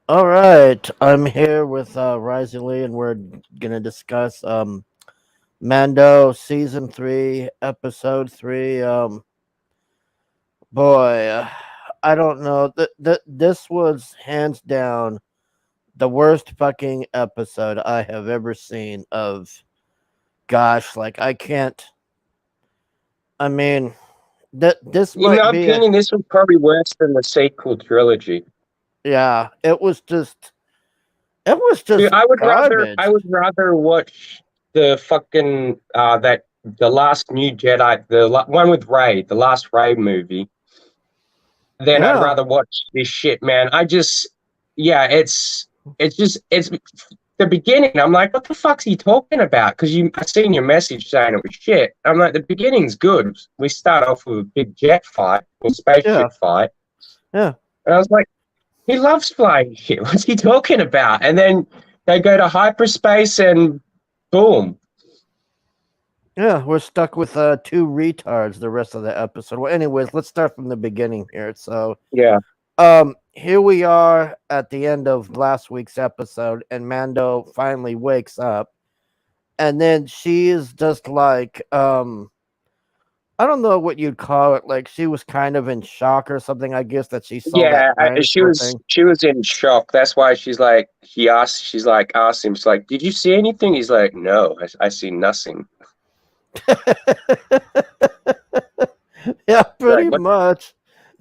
All right, I'm here with Rising Lee, and we're gonna discuss Mando season 3, episode 3. Boy, I don't know. This was hands down the worst fucking episode I have ever seen. Of gosh, like I can't. I mean, this In might my be a opinion, this was probably worse than the sequel trilogy. yeah. It was Dude, just I garbage. would rather watch the fucking that the last New Jedi, one with Ray, the last Ray movie. Then I'd Yeah, rather watch this shit, man. Yeah, it's the beginning. I'm like, what the fuck's he talking about? Because I seen your message saying it was shit. I'm like, the beginning's good. We start off with a big jet fight or yeah, spaceship fight, yeah. and I was like, he loves flying shit. What's he talking about? And then they go to hyperspace and boom. Yeah, we're stuck with two retards the rest of the episode. Well, anyways, let's start from the beginning here. So, Yeah. here we are at the end of last week's episode, and Mando finally wakes up, and then she is just like, I don't know what you'd call it. Like she was kind of in shock or something. I guess that she saw that Yeah, dinosaur thing. she was in shock. That's why she's like asked him, she's like, "Did you see anything?" He's like, "No, I see nothing." Yeah, Like pretty what? much.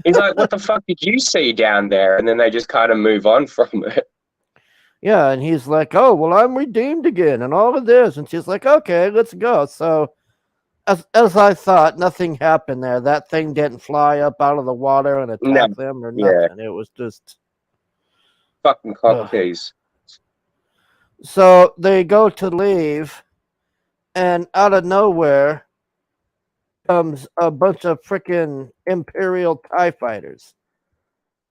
He's like, "What the fuck did you see down there?" And then they just kind of move on from it. Yeah, and he's like, "Oh, well, I'm redeemed again, and all of this," and she's like, "Okay, let's go." So as I thought, nothing happened there. That thing didn't fly up out of the water and No, attack them or yeah, nothing. It was just. fucking Ugh. cocktease. So they go to leave, and out of nowhere comes a bunch of freaking Imperial TIE fighters.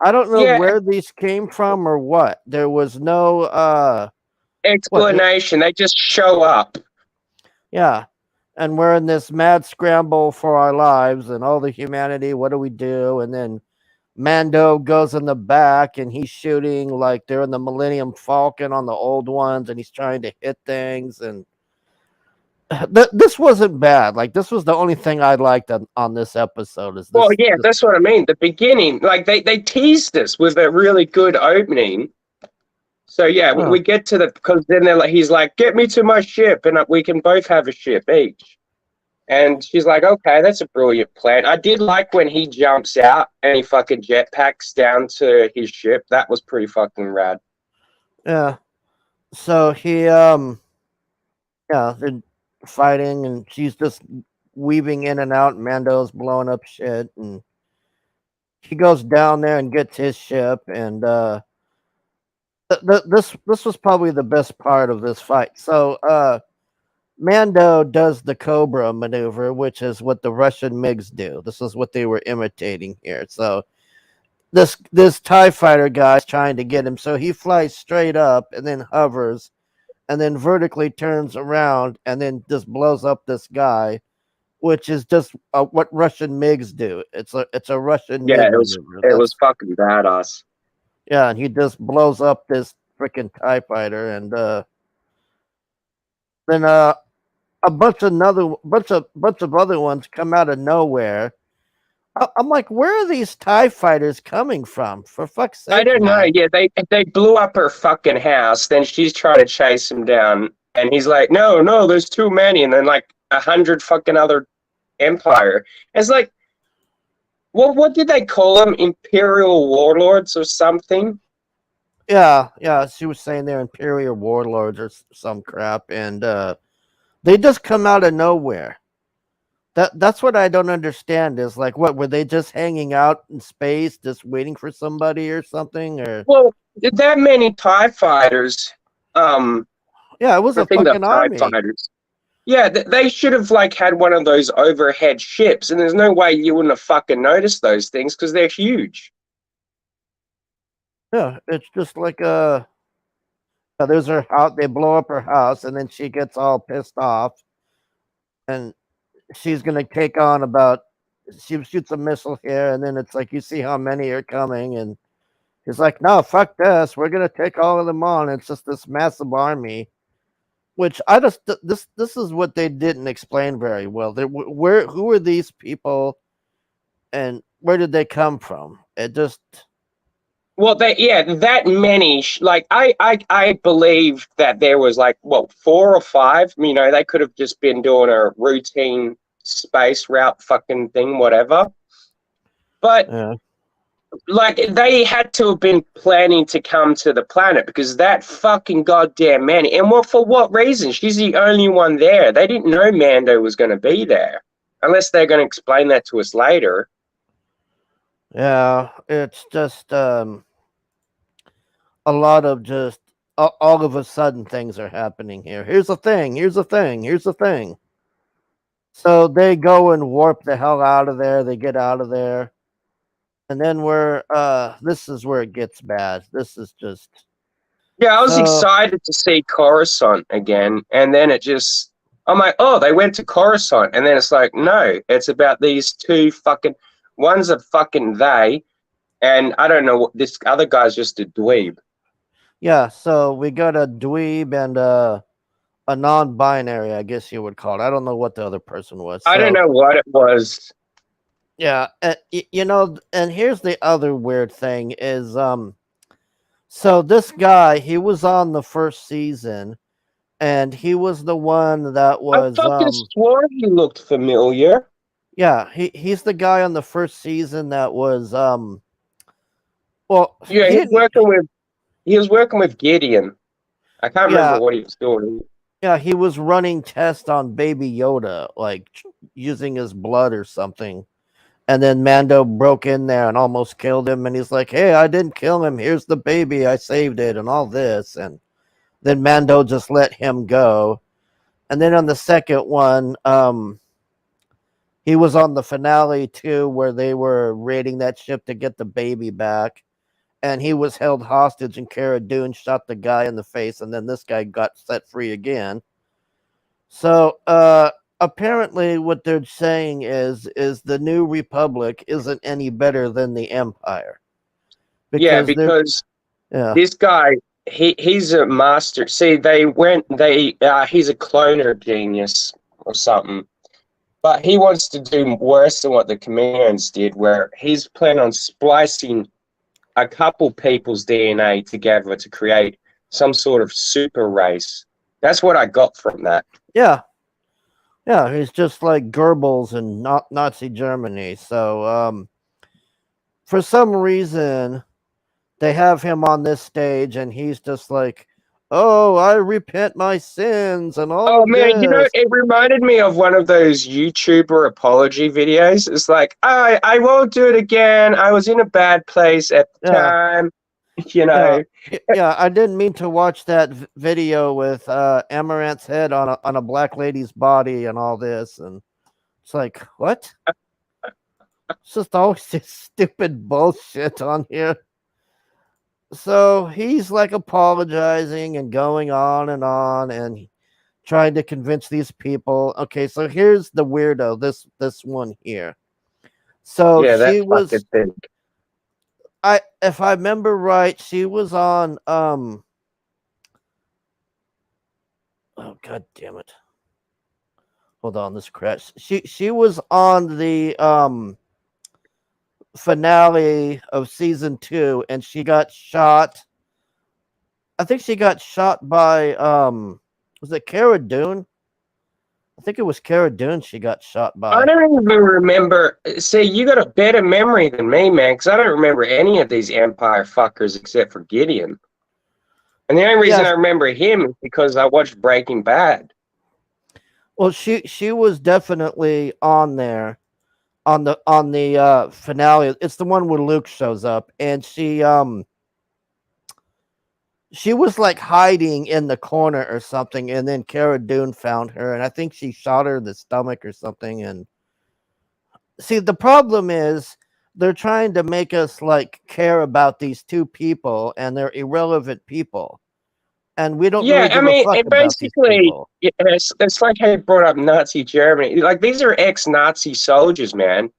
I don't know Yeah, where these came from or what. There was no what explanation. They just show up. yeah. And we're in this mad scramble for our lives and all the humanity. What do we do? And then Mando goes in the back and he's shooting like they're in the Millennium Falcon on the old ones, and he's trying to hit things. And this wasn't bad. Like this was the only thing I liked on this episode. Is Well, this? yeah, This that's what I mean. The beginning, like they teased us with a really good opening. So yeah, oh, we get to the because then he's like, "Get me to my ship, and we can both have a ship each." And she's like, "Okay, that's a brilliant plan." I did like when he jumps out and he fucking jetpacks down to his ship. That was pretty fucking rad. yeah. So yeah, they're fighting, and she's just weaving in and out. Mando's blowing up shit, and he goes down there and gets his ship. And this was probably the best part of this fight. So Mando does the Cobra maneuver, which is what the Russian MiGs do. This is what they were imitating here. So this TIE fighter guy's trying to get him. So he flies straight up and then hovers and then vertically turns around and then just blows up this guy, which is just what Russian MiGs do. It's a Russian Yeah, MiG maneuver. it was That's fucking badass. yeah, and he just blows up this freaking TIE fighter, and then a bunch of other ones come out of nowhere. I'm like, where are these TIE fighters coming from? For fuck's I sake, don't know. man. Yeah, they blew up her fucking house. Then she's trying to chase him down, and he's like, "No, no, there's too many." And then like 100 fucking other Empire. It's like, what did they call them? Imperial warlords or something? Yeah, yeah. She was saying they're Imperial warlords or some crap, and they just come out of nowhere. That's what I don't understand. Is like, what were they just hanging out in space, just waiting for somebody or something? Or Well, that many Tie fighters. Um, yeah, it was I a think the fucking Tie army. fighters. Yeah, they should have like had one of those overhead ships, and there's no way you wouldn't have fucking noticed those things because they're huge. Yeah, it's just like there's her house. They blow up her house, and then she gets all pissed off, and she's gonna take on about. She shoots a missile here, and then it's like you see how many are coming, and He's like, no, fuck this. We're gonna take all of them on. It's just this massive army. Which I just this is what they didn't explain very well. Where who are these people, and where did they come from? It just Well, that many. Like I believe that there was like what 4 or 5. You know, they could have just been doing a routine space route fucking thing, whatever. But yeah. like they had to have been planning to come to the planet because that fucking goddamn man. And well, for what reason? She's the only one there. They didn't know Mando was going to be there, unless they're going to explain that to us later. Yeah, it's just a lot of just all of a sudden things are happening here. Here's the thing. Here's the thing. Here's the thing. So they go and warp the hell out of there. They get out of there. And then this is where it gets bad. This is just Yeah, I was so excited to see Coruscant again, and then I'm like, oh, they went to Coruscant, and then it's like, no, it's about these two fucking, one's a fucking they, and I don't know what this other guy's just a dweeb. yeah, so we got a dweeb and a non-binary, I guess you would call it. I don't know what the other person was. I don't So know what it was. yeah, you know, and here's the other weird thing is so this guy, he was on the first season, and he was the one that I was fucking swore he looked familiar. yeah, he's the guy on the first season that was well, Yeah, he didn't he was working with Gideon. I can't remember yeah, what he was doing. yeah, he was running tests on Baby Yoda, like using his blood or something. And then Mando broke in there and almost killed him. And he's like, hey, I didn't kill him. Here's the baby. I saved it and all this. And then Mando just let him go. And then on the second one, he was on the finale too, where they were raiding that ship to get the baby back. And he was held hostage, and Cara Dune shot the guy in the face. And then this guy got set free again. So, apparently what they're saying is the New Republic isn't any better than the Empire. Yeah, Because they're because yeah, this guy, he's a master. See, he's a cloner genius or something. But he wants to do worse than what the Commanders did, where he's planning on splicing a couple people's DNA together to create some sort of super race. That's what I got from that. yeah, yeah, he's just like Goebbels in Nazi Germany. So for some reason they have him on this stage and he's just like, oh, I repent my sins and all Oh of man, you know, this. it reminded me of one of those YouTuber apology videos. It's like, I won't do it again. I was in a bad place at the Yeah. time. You Yeah, know, yeah. I didn't mean to watch that video with Amaranth's head on a black lady's body and all this, and it's like, what? It's just always this stupid bullshit on here. So he's like apologizing and going on and trying to convince these people. Okay, so here's the weirdo. This one here. So yeah, that she fucking was. thing. If I remember right, she was on oh god damn it. Hold on, this crash. She was on the finale of season 2 and she got shot. I think she got shot by was it Cara Dune? I think it was Cara Dune she got shot I by. don't even remember. See, you got a better memory than me, man, because I don't remember any of these Empire fuckers except for Gideon. And the only reason Yeah, I remember him is because I watched Breaking Bad. well she was definitely on there on the finale. It's the one where Luke shows up and she was like hiding in the corner or something, and then Cara Dune found her, and I think she shot her in the stomach or something. And see, the problem is they're trying to make us like care about these two people, and they're irrelevant people, and we don't really Yeah, I give a mean, fuck it about these basically, people. it's like how you brought up Nazi Germany. Like, these are ex-Nazi soldiers, man.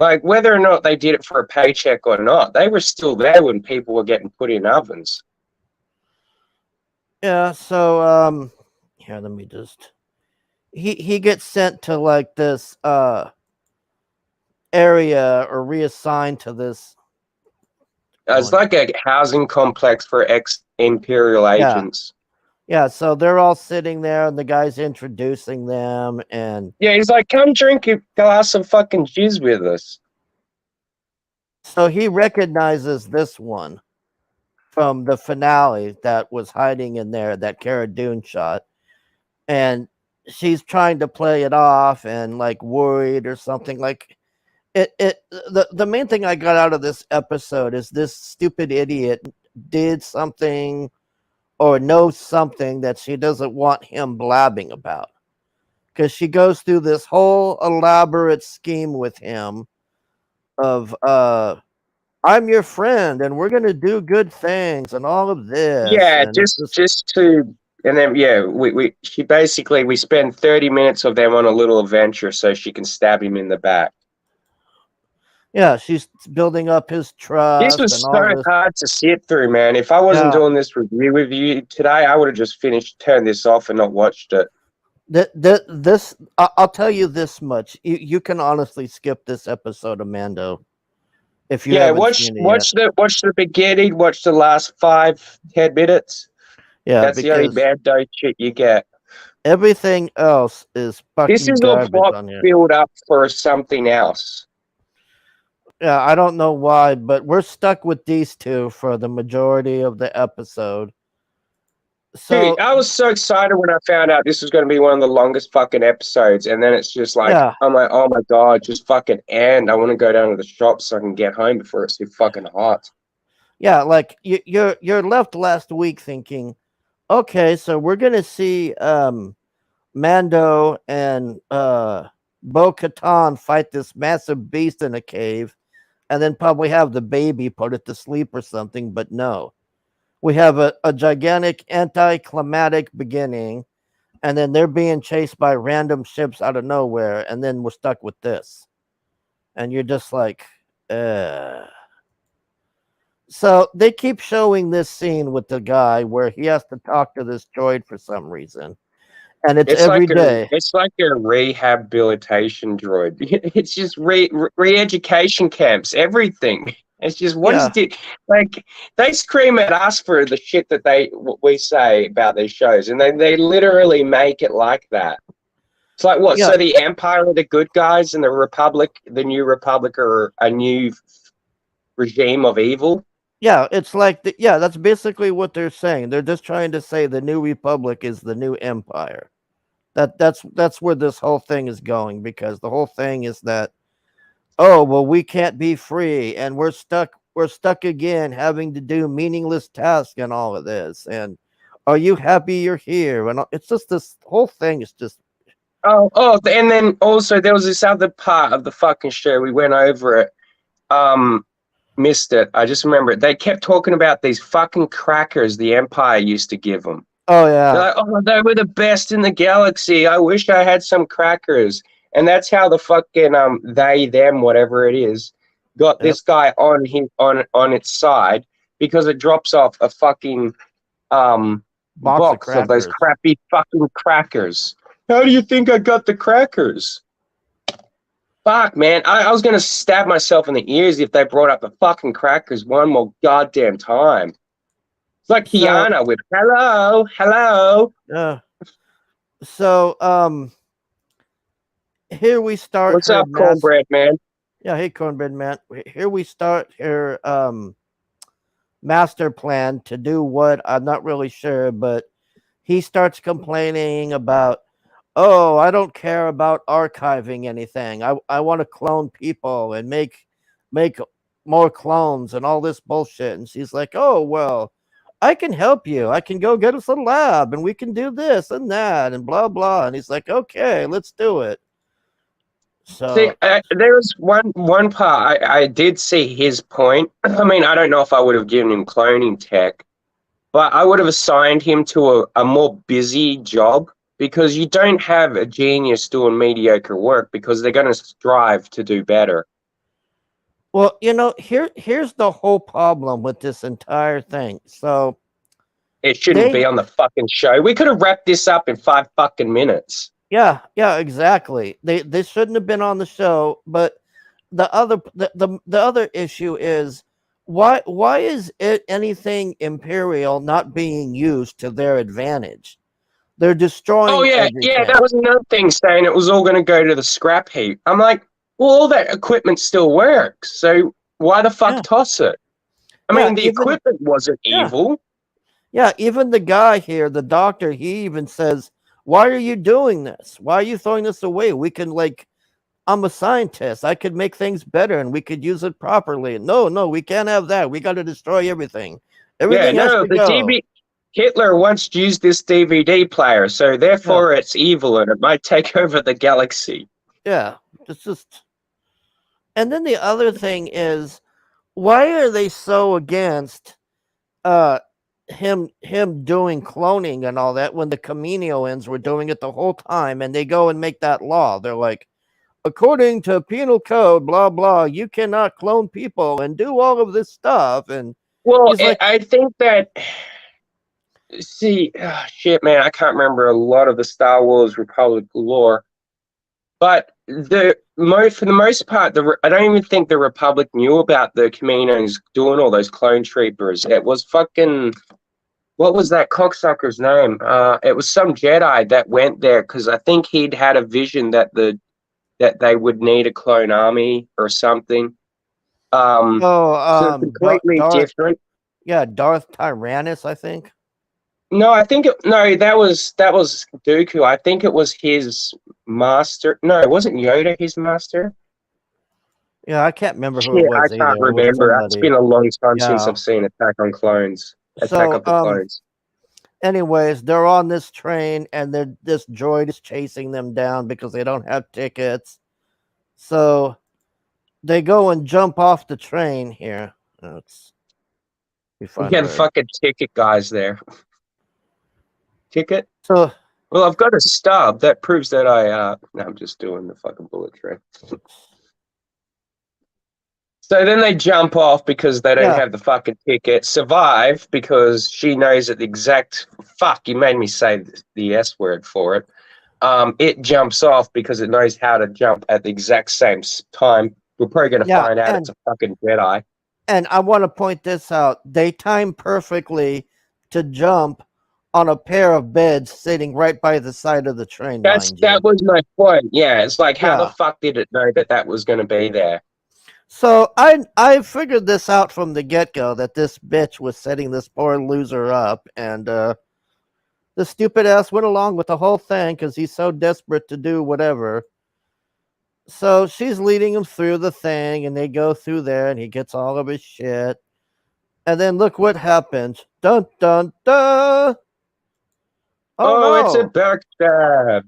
Like, whether or not they did it for a paycheck or not, they were still there when people were getting put in ovens. Yeah, so here, let me just he gets sent to like this area or reassigned to this It's one. like a housing complex for ex-Imperial Yeah. agents. Yeah, so they're all sitting there and the guy's introducing them and Yeah, he's like, come drink a glass of fucking jizz with us. so he recognizes this one from the finale that was hiding in there that Cara Dune shot. And she's trying to play it off and like worried or something. Like the main thing I got out of this episode is this stupid idiot did something or knows something that she doesn't want him blabbing about. Because she goes through this whole elaborate scheme with him of I'm your friend and we're gonna do good things and all of this. Yeah, And it's just to, and then yeah, we spend 30 minutes of them on a little adventure so she can stab him in the back. yeah, she's building up his This trust and was all so this. hard to sit through, man. If I wasn't Yeah, doing this review with you today, I would have just turned this off and not watched it. this I'll tell you this much: you can honestly skip this episode of Mando if you Yeah, haven't seen it yet. watch the beginning, watch the last 5-10 minutes. Yeah, That's the only because bad dope shit you get. everything else is This fucking is all garbage plot on here. build up for something else. Yeah, I don't know why, but we're stuck with these two for the majority of the episode. Dude, So I was so excited when I found out this was going to be one of the longest fucking episodes, and then it's just like, yeah, I'm like, oh my god, just fucking end. I want to go down to the shop so I can get home before it's too fucking hot. yeah, like you're left last week thinking, okay, so we're gonna see Mando and Bo Katan fight this massive beast in a cave, and then probably have the baby put it to sleep or something. But no, we have a gigantic anticlimactic beginning, and then they're being chased by random ships out of nowhere, and then we're stuck with this. And you're just like, uh. So they keep showing this scene with the guy where he has to talk to this droid for some reason. And it's every day. It's like a rehabilitation droid. It's just re-education camps, everything. It's just what is Yeah. it like? They scream at us for the shit that we say about these shows, and they literally make it like that. It's like what? Yeah. So the Empire are the good guys, and the Republic, the New Republic, are a new regime of evil. Yeah, it's like yeah, that's basically what they're saying. They're just trying to say the new republic is the new empire. That's where this whole thing is going because the whole thing is that oh, well we can't be free and we're stuck again having to do meaningless tasks and all of this and are you happy you're here and it's just this whole thing is just And then also there was this other part of the fucking show. We went over it. Missed it. I just remember it. They kept talking about these fucking crackers the Empire used to give them. oh They're yeah. like, oh, they were the best in the galaxy. I wish I had some crackers. And that's how the fucking they them whatever it is got Yep. this guy on its side because it drops off a fucking box of those Crackers. crappy fucking crackers. How do you think I got the crackers? Fuck, man. I was going to stab myself in the ears if they brought up the fucking crackers one more goddamn time. It's like So Kiana with hello, hello. so here we start What's her up, cornbread man? yeah, hey cornbread man. Here we start her master plan to do what I'm not really sure, but he starts complaining about oh, I don't care about archiving anything. I want to clone people and make more clones and all this bullshit. And she's like, oh well, I can help you. I can go get us a lab and we can do this and that and blah blah. And he's like, okay, let's do it. See, So there was one part I did see his point. I mean, I don't know if I would have given him cloning tech, but I would have assigned him to a more busy job because you don't have a genius doing mediocre work because they're going to strive to do better. Well, here's the whole problem with this entire thing. So It shouldn't they be on the fucking show. We could have wrapped this up in 5 fucking minutes. yeah, exactly. They shouldn't have been on the show, but the other issue is why is it anything imperial not being used to their advantage? They're Oh destroying yeah, that everything. was another thing saying it was all going to go to the scrap heap. I'm like, well, all that equipment still works, so why the fuck Yeah, toss it? I yeah, mean, the even equipment wasn't yeah, evil. yeah, even the guy here, the doctor, he even says, "Why are you doing this? Why are you throwing this away? We can I'm a scientist. I could make things better and we could use it properly. No, no, we can't have that. We got to destroy everything. Yeah, Everything has no, to go." Hitler once used this DVD player, so Yeah, therefore it's evil and it might take over the galaxy. yeah. It's just, and then the other thing is, why are they so against uh him doing cloning and all that when the Kaminoans were doing it the whole time and they go and make that law? They're like, according to penal code, blah blah, you cannot clone people and do all of this stuff. And Well, he's like, I think that see, shit, man, I can't remember a lot of the Star Wars Republic lore, but for the most part, I don't even think the Republic knew about the Caminos doing all those clone troopers. It was fucking what was that cocksucker's name? It was some Jedi that went there because I think he'd had a vision that they would need a clone army or something. oh, So completely Darth, different. yeah, Darth Tyrannus, I think. No, no, that was Dooku. I think it was his master. No, it wasn't Yoda his master. Yeah, I can't remember who it Shit, I was can't either. It was remember. It's somebody. been a long time since Yeah. I've seen Attack So, of the Clones. anyways, they're on this train and this droid is chasing them down because they don't have tickets. So they go and jump off the train here. Let's we find Yeah, the where. fucking ticket guys there. Ticket? So Well, I've got a stub that proves that no, I'm just doing the fucking bullet train. So then they jump off because they don't yeah, have the fucking ticket. Survive because she knows at the exact fuck. You made me say the S word for it. It jumps off because it knows how to jump at the exact same time. We're probably going to yeah, find out it's a fucking Jedi. and I want to point this out. They time perfectly to jump on a pair of beds sitting right by the side of the train, mind you. That was my point. Yeah, it's like how the Yeah. fuck did it know that was going to be there? So I figured this out from the get go that this bitch was setting this poor loser up, and the stupid ass went along with the whole thing because he's so desperate to do whatever. So she's leading him through the thing, and they go through there, and he gets all of his shit. And then look what happens. Dun dun dun. Oh Oh, it's a no. backstab.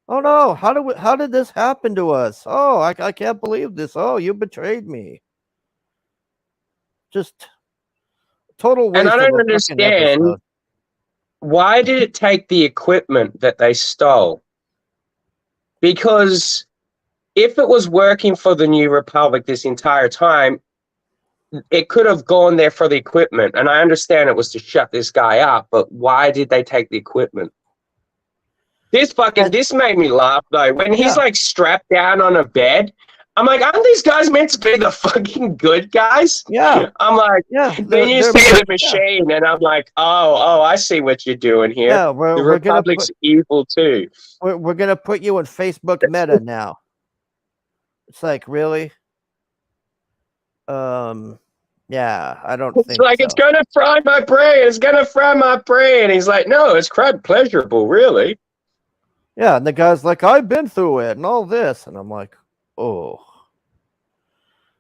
Oh no. How did this happen to us? Oh, I can't believe this. Oh, you betrayed me. Just total And I waste of don't a fucking understand episode. why did it take the equipment that they stole? Because if it was working for the New Republic this entire time, it could have gone there for the equipment. And I understand it was to shut this guy up, but why did they take the equipment? And This made me laugh though. When he's yeah, like strapped down on a bed, I'm like, aren't these guys meant to be the fucking good guys? yeah, I'm like, yeah. then you see the machine, and I'm like, oh, I see what you're doing here. Yeah, The we're gonna Republic's evil too. we're gonna put you in Facebook Meta now. It's like, really? Yeah, I don't It's think like it's so. gonna fry my brain. It's gonna fry my brain. He's like, no, it's quite pleasurable, really. Yeah, and the guy's like, I've been through it and all this, and I'm like, oh.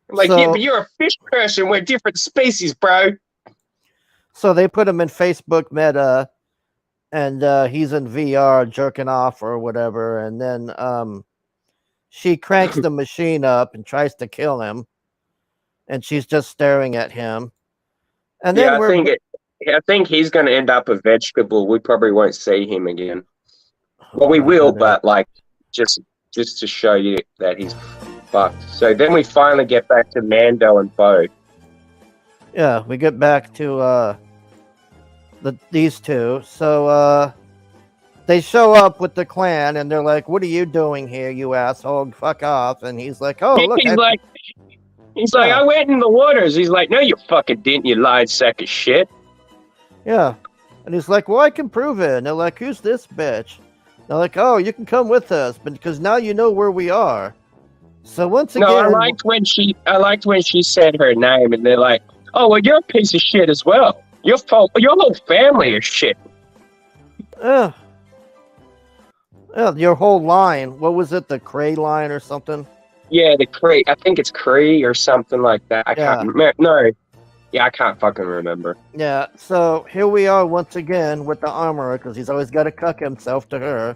I'm like, yeah, but you're a fish person. We're different species, bro. So they put him in Facebook Meta, and he's in VR jerking off or whatever, and then she cranks the machine up and tries to kill him, and she's just staring at him. And Yeah, then I think he's gonna end up a vegetable. We probably won't see him again. Well, oh we my will, goodness. but like just to show you that he's fucked. So then we finally get back to Mando and Bo. Yeah, we get back to these two. So they show up with the clan, and they're like, "What are you doing here, you asshole? Fuck off!" And he's like, "Oh, look, He's like, Yeah. I went in the waters. He's like, no, you fucking didn't, you lied sack of shit. yeah." And he's like, "Well, I can prove it." And they're like, "Who's this bitch?" They're like, "Oh, you can come with us, but because now you know where we are." So once again, No, I liked when she said her name, and they're like, oh, well, you're a piece of shit as well. Your whole family is shit. yeah, your whole line. What was it, the Cray line or something? Yeah, the Cree. I think it's Cree or something like that. I Yeah. can't remember. No. Yeah, I can't fucking remember. Yeah, so here we are once again with the armorer, because he's always got to cuck himself to her.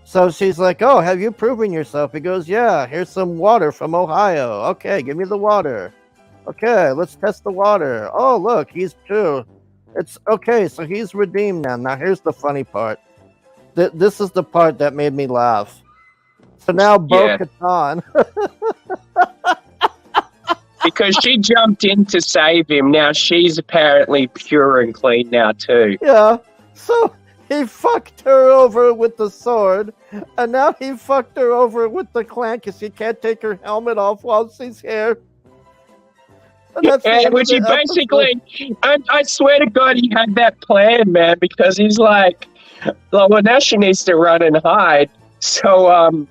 So she's like, "Oh, have you proven yourself?" He goes, "Yeah, here's some water from Ohio. Okay, give me the water. Okay, let's test the water. Oh, look, he's true. It's okay, so he's redeemed now. Now, here's the funny part. This is the part that made me laugh. So now Yeah. Bo-Katan, Because she jumped in to save him. Now she's apparently pure and clean now, too. yeah, so he fucked her over with the sword, and now he fucked her over with the clan because she can't take her helmet off while she's here. And that's the Yeah, end of which he the episode. basically, I swear to God, he had that plan, man, because he's like, well, now she needs to run and hide. So,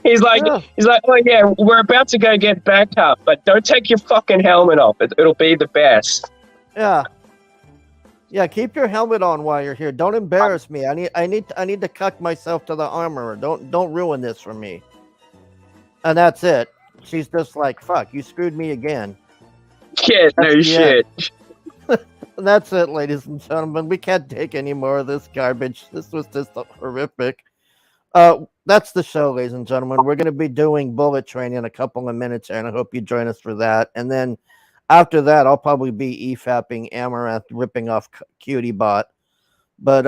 he's like, Yeah. oh yeah, we're about to go get backup, but don't take your fucking helmet off. It'll be the best. Yeah. Yeah, keep your helmet on while you're here. Don't embarrass me. I need to cuck myself to the armorer. Don't ruin this for me. And that's it. She's just like, "Fuck, you screwed me again." Yeah, no the shit. And that's it, ladies and gentlemen. We can't take any more of this garbage. This was just horrific. That's the show, ladies and gentlemen. We're going to be doing Bullet Train in a couple of minutes, and I hope you join us for that. And then after that, I'll probably be EFAPing Amaranth, ripping off Cutie Bot. But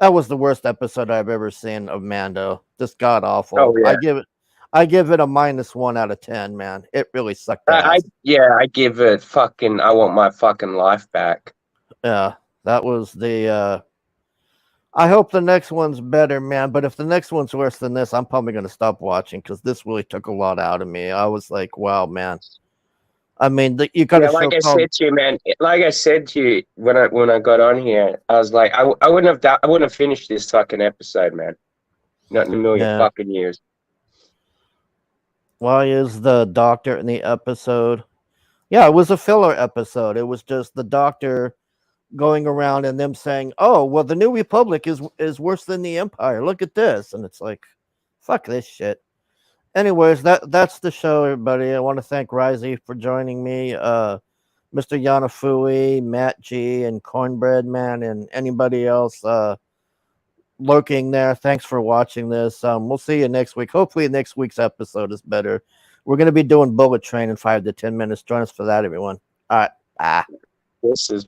that was the worst episode I've ever seen of Mando. Just god awful. Oh, yeah. I give it a -1 out of 10, man. It really sucked I ass. give it fucking. I want my fucking life back. Yeah, that was the. I hope the next one's better, man. But if the next one's worse than this, I'm probably going to stop watching because this really took a lot out of me. I was like, wow, man. I mean, you got to like I said to you, man. Like I said to you when I got on here, I was like, I wouldn't have finished this fucking episode, man. Not in a million fucking years. Why is the doctor in the episode? Yeah, it was a filler episode. It was just the doctor going around and them saying, "Oh, well, the New Republic is worse than the Empire. Look at this." And it's like, fuck this shit. Anyways, that's the show, everybody. I want to thank Risey for joining me, Mr. Yanafui, Matt G, and Cornbread Man, and anybody else lurking there. Thanks for watching this. We'll see you next week. Hopefully next week's episode is better. We're going to be doing Bullet Train in 5 to 10 minutes. Join us for that, everyone. All right. Bye. This is